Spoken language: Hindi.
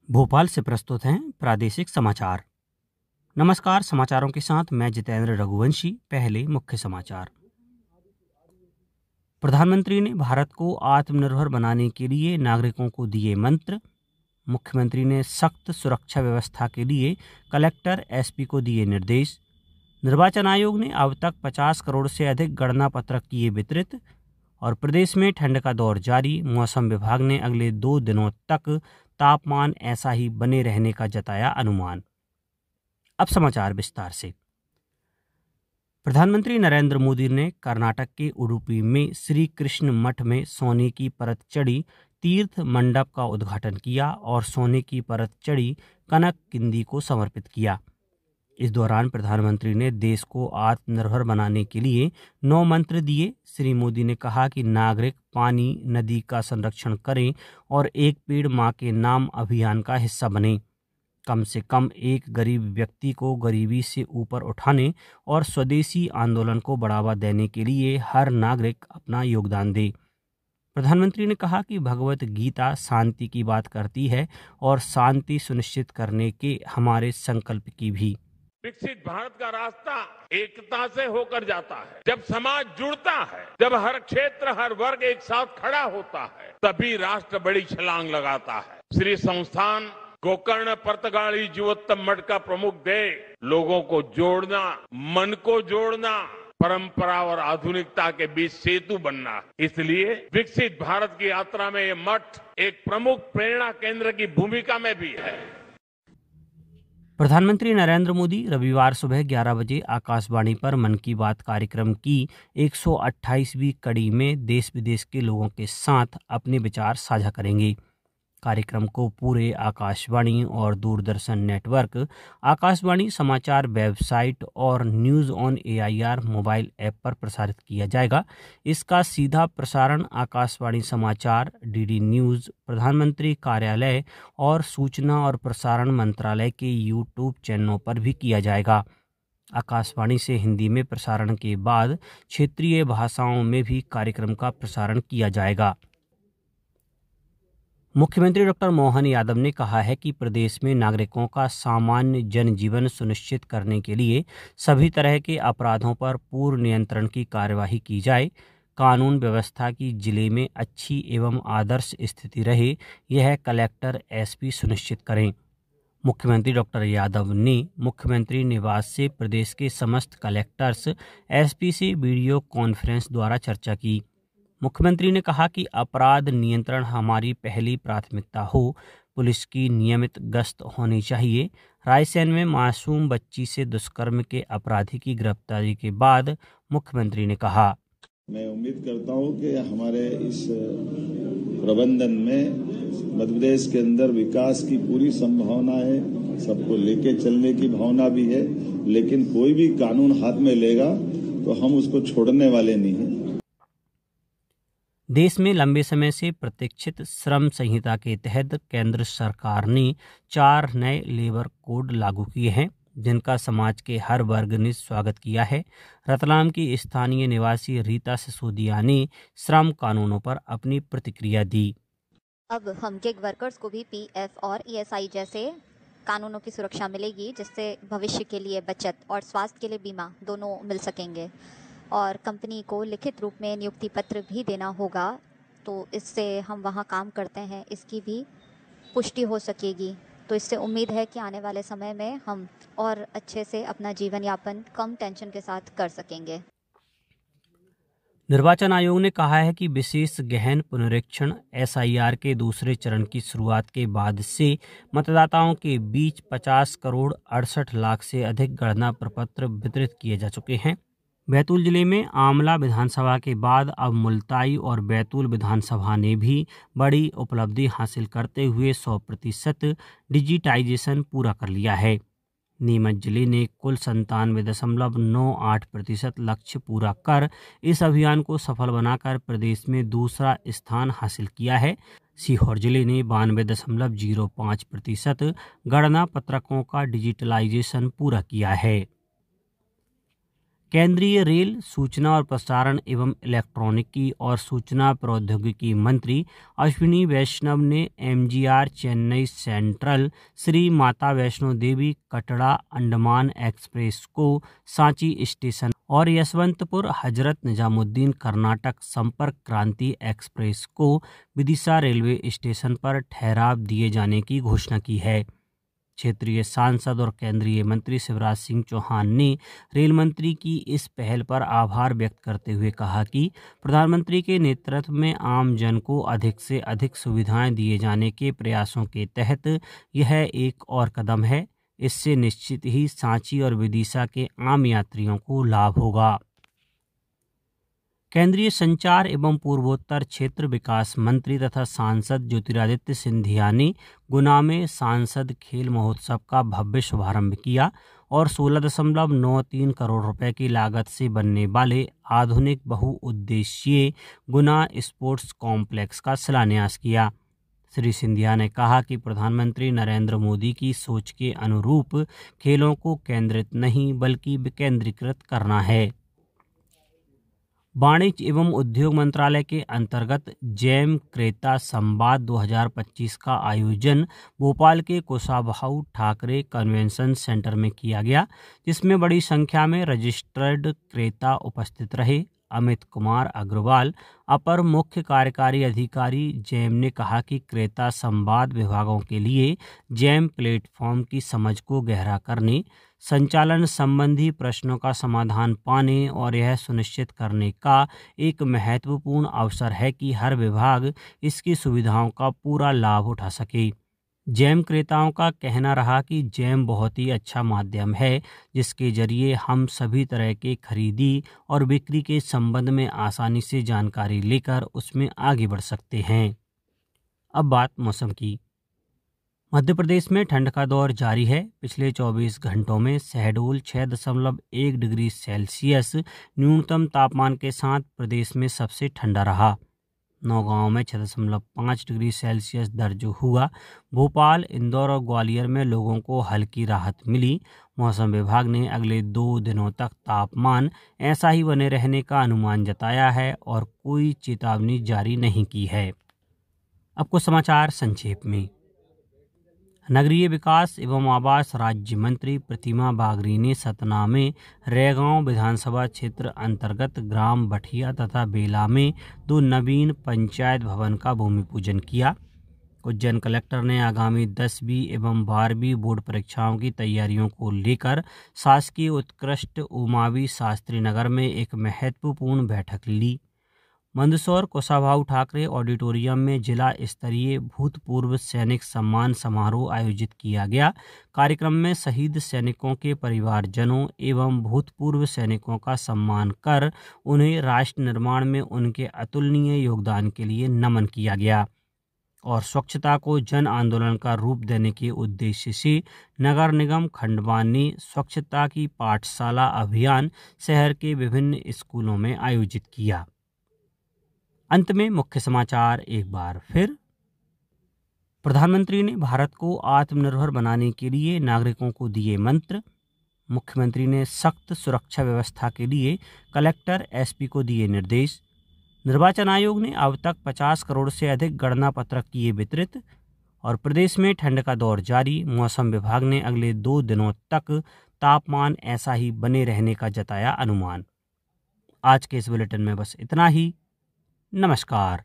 भोपाल से प्रस्तुत हैं प्रादेशिक समाचार। नमस्कार, समाचारों के साथ मैं जितेंद्र रघुवंशी। पहले मुख्य समाचार। प्रधानमंत्री ने भारत को आत्मनिर्भर बनाने के लिए नागरिकों को दिए मंत्र। मुख्यमंत्री ने सख्त सुरक्षा व्यवस्था के लिए कलेक्टर, एसपी को दिए निर्देश। निर्वाचन आयोग ने अब तक 50 करोड़ से अधिक गणना पत्रक किए वितरित। और प्रदेश में ठंड का दौर जारी। मौसम विभाग ने अगले 2 दिनों तक तापमान ऐसा ही बने रहने का जताया अनुमान। अब समाचार विस्तार से। प्रधानमंत्री नरेंद्र मोदी ने कर्नाटक के उडुपी में श्री कृष्ण मठ में सोने की परत चढ़ी तीर्थ मंडप का उद्घाटन किया और सोने की परत चढ़ी कनक किंदी को समर्पित किया। इस दौरान प्रधानमंत्री ने देश को आत्मनिर्भर बनाने के लिए 9 मंत्र दिए। श्री मोदी ने कहा कि नागरिक पानी, नदी का संरक्षण करें और एक पेड़ मां के नाम अभियान का हिस्सा बने। कम से कम एक गरीब व्यक्ति को गरीबी से ऊपर उठाने और स्वदेशी आंदोलन को बढ़ावा देने के लिए हर नागरिक अपना योगदान दे। प्रधानमंत्री ने कहा कि भगवत गीता शांति की बात करती है और शांति सुनिश्चित करने के हमारे संकल्प की भी। विकसित भारत का रास्ता एकता से होकर जाता है। जब समाज जुड़ता है, जब हर क्षेत्र, हर वर्ग एक साथ खड़ा होता है, तभी राष्ट्र बड़ी छलांग लगाता है। श्री संस्थान गोकर्ण पर्तगाली जीवोत्तम मठ का प्रमुख ध्येय लोगों को जोड़ना, मन को जोड़ना, परंपरा और आधुनिकता के बीच सेतु बनना है। इसलिए विकसित भारत की यात्रा में ये मठ एक प्रमुख प्रेरणा केंद्र की भूमिका में भी है। प्रधानमंत्री नरेंद्र मोदी रविवार सुबह 11 बजे आकाशवाणी पर मन की बात कार्यक्रम की 128वीं कड़ी में देश विदेश के लोगों के साथ अपने विचार साझा करेंगे। कार्यक्रम को पूरे आकाशवाणी और दूरदर्शन नेटवर्क, आकाशवाणी समाचार वेबसाइट और news on AIR mobile app पर प्रसारित किया जाएगा। इसका सीधा प्रसारण आकाशवाणी समाचार, DD न्यूज़, प्रधानमंत्री कार्यालय और सूचना और प्रसारण मंत्रालय के YouTube चैनलों पर भी किया जाएगा। आकाशवाणी से हिंदी में प्रसारण के बाद क्षेत्रीय भाषाओं में भी कार्यक्रम का प्रसारण किया जाएगा। मुख्यमंत्री डॉक्टर मोहन यादव ने कहा है कि प्रदेश में नागरिकों का सामान्य जनजीवन सुनिश्चित करने के लिए सभी तरह के अपराधों पर पूर्ण नियंत्रण की कार्यवाही की जाए। कानून व्यवस्था की जिले में अच्छी एवं आदर्श स्थिति रहे, यह कलेक्टर, एसपी सुनिश्चित करें। मुख्यमंत्री डॉक्टर यादव ने मुख्यमंत्री निवास से प्रदेश के समस्त कलेक्टर्स, एसपी से वीडियो कॉन्फ्रेंस द्वारा चर्चा की। मुख्यमंत्री ने कहा कि अपराध नियंत्रण हमारी पहली प्राथमिकता हो। पुलिस की नियमित गश्त होनी चाहिए। रायसेन में मासूम बच्ची से दुष्कर्म के अपराधी की गिरफ्तारी के बाद मुख्यमंत्री ने कहा, मैं उम्मीद करता हूं कि हमारे इस प्रबंधन में मध्य प्रदेश के अंदर विकास की पूरी संभावना है, सबको लेके चलने की भावना भी है, लेकिन कोई भी कानून हाथ में लेगा तो हम उसको छोड़ने वाले नहीं हैं। देश में लंबे समय से प्रतीक्षित श्रम संहिता के तहत केंद्र सरकार ने 4 नए लेबर कोड लागू किए हैं, जिनका समाज के हर वर्ग ने स्वागत किया है। रतलाम की स्थानीय निवासी रीता सिसोदिया ने श्रम कानूनों पर अपनी प्रतिक्रिया दी। अब हम गिग वर्कर्स को भी PF और ESI जैसे कानूनों की सुरक्षा मिलेगी, जिससे भविष्य के लिए बचत और स्वास्थ्य के लिए बीमा दोनों मिल सकेंगे। और कंपनी को लिखित रूप में नियुक्ति पत्र भी देना होगा, तो इससे हम वहाँ काम करते हैं इसकी भी पुष्टि हो सकेगी। तो इससे उम्मीद है कि आने वाले समय में हम और अच्छे से अपना जीवन यापन कम टेंशन के साथ कर सकेंगे। निर्वाचन आयोग ने कहा है कि विशेष गहन पुनरीक्षण SIR के दूसरे चरण की शुरुआत के बाद से मतदाताओं के बीच 50 करोड़ 68 लाख से अधिक गणना प्रपत्र वितरित किए जा चुके हैं। बैतूल जिले में आमला विधानसभा के बाद अब मुल्ताई और बैतूल विधानसभा ने भी बड़ी उपलब्धि हासिल करते हुए 100% डिजिटाइजेशन पूरा कर लिया है। नीमच जिले ने कुल 97.98% लक्ष्य पूरा कर इस अभियान को सफल बनाकर प्रदेश में दूसरा स्थान हासिल किया है। सीहोर जिले ने 92.05% गणना पत्रकों का डिजिटलाइजेशन पूरा किया है। केंद्रीय रेल, सूचना और प्रसारण एवं इलेक्ट्रॉनिकी और सूचना प्रौद्योगिकी मंत्री अश्विनी वैष्णव ने MGR Chennai central Shri Mata Vaishno Devi Katra Andaman express को सांची स्टेशन और यशवंतपुर हजरत निजामुद्दीन कर्नाटक संपर्क क्रांति एक्सप्रेस को विदिशा रेलवे स्टेशन पर ठहराव दिए जाने की घोषणा की है। क्षेत्रीय सांसद और केंद्रीय मंत्री शिवराज सिंह चौहान ने रेल मंत्री की इस पहल पर आभार व्यक्त करते हुए कहा कि प्रधानमंत्री के नेतृत्व में आम जन को अधिक से अधिक सुविधाएं दिए जाने के प्रयासों के तहत यह एक और कदम है। इससे निश्चित ही सांची और विदिशा के आम यात्रियों को लाभ होगा। केंद्रीय संचार एवं पूर्वोत्तर क्षेत्र विकास मंत्री तथा सांसद ज्योतिरादित्य सिंधिया ने गुना में सांसद खेल महोत्सव का भव्य शुभारंभ किया और 16.93 करोड़ रुपए की लागत से बनने वाले आधुनिक बहुउद्देशीय गुना स्पोर्ट्स कॉम्प्लेक्स का शिलान्यास किया। श्री सिंधिया ने कहा कि प्रधानमंत्री नरेंद्र मोदी की सोच के अनुरूप खेलों को केंद्रित नहीं बल्कि विकेंद्रीकृत करना है। वाणिज्य एवं उद्योग मंत्रालय के अंतर्गत जैम क्रेता संवाद 2025 का आयोजन भोपाल के कुशाभाऊ ठाकरे कन्वेंशन सेंटर में किया गया, जिसमें बड़ी संख्या में रजिस्टर्ड क्रेता उपस्थित रहे। अमित कुमार अग्रवाल, अपर मुख्य कार्यकारी अधिकारी जैम, ने कहा कि क्रेता संवाद विभागों के लिए जैम प्लेटफॉर्म की समझ को गहरा करने, संचालन संबंधी प्रश्नों का समाधान पाने और यह सुनिश्चित करने का एक महत्वपूर्ण अवसर है कि हर विभाग इसकी सुविधाओं का पूरा लाभ उठा सके। जैम क्रेताओं का कहना रहा कि जैम बहुत ही अच्छा माध्यम है जिसके जरिए हम सभी तरह के खरीदी और बिक्री के संबंध में आसानी से जानकारी लेकर उसमें आगे बढ़ सकते हैं। अब बात मौसम की। मध्य प्रदेश में ठंड का दौर जारी है। पिछले 24 घंटों में शहडोल 6.1 डिग्री सेल्सियस न्यूनतम तापमान के साथ प्रदेश में सबसे ठंडा रहा। नौगांव में 6.5 डिग्री सेल्सियस दर्ज हुआ। भोपाल, इंदौर और ग्वालियर में लोगों को हल्की राहत मिली। मौसम विभाग ने अगले 2 दिनों तक तापमान ऐसा ही बने रहने का अनुमान जताया है और कोई चेतावनी जारी नहीं की है। अब कुछ समाचार संक्षेप में। नगरीय विकास एवं आवास राज्य मंत्री प्रतिमा बागरी ने सतना में रैगांव विधानसभा क्षेत्र अंतर्गत ग्राम भठिया तथा बेला में 2 नवीन पंचायत भवन का भूमि पूजन किया। उज्जैन कलेक्टर ने आगामी 10वीं एवं 12वीं बोर्ड परीक्षाओं की तैयारियों को लेकर शासकीय उत्कृष्ट उमावी शास्त्री नगर में एक महत्वपूर्ण बैठक ली। मंदसौर कुशाभाऊ ठाकरे ऑडिटोरियम में जिला स्तरीय भूतपूर्व सैनिक सम्मान समारोह आयोजित किया गया। कार्यक्रम में शहीद सैनिकों के परिवारजनों एवं भूतपूर्व सैनिकों का सम्मान कर उन्हें राष्ट्र निर्माण में उनके अतुलनीय योगदान के लिए नमन किया गया और स्वच्छता को जन आंदोलन का रूप देने के उद्देश्य से नगर निगम खंडवा ने स्वच्छता की पाठशाला अभियान शहर के विभिन्न स्कूलों में आयोजित किया। अंत में मुख्य समाचार एक बार फिर। प्रधानमंत्री ने भारत को आत्मनिर्भर बनाने के लिए नागरिकों को दिए मंत्र। मुख्यमंत्री ने सख्त सुरक्षा व्यवस्था के लिए कलेक्टर एसपी को दिए निर्देश। निर्वाचन आयोग ने अब तक 50 करोड़ से अधिक गणना पत्रक किए वितरित। और प्रदेश में ठंड का दौर जारी। मौसम विभाग ने अगले 2 दिनों तक तापमान ऐसा ही बने रहने का जताया अनुमान। आज के इस बुलेटिन में बस इतना ही। नमस्कार।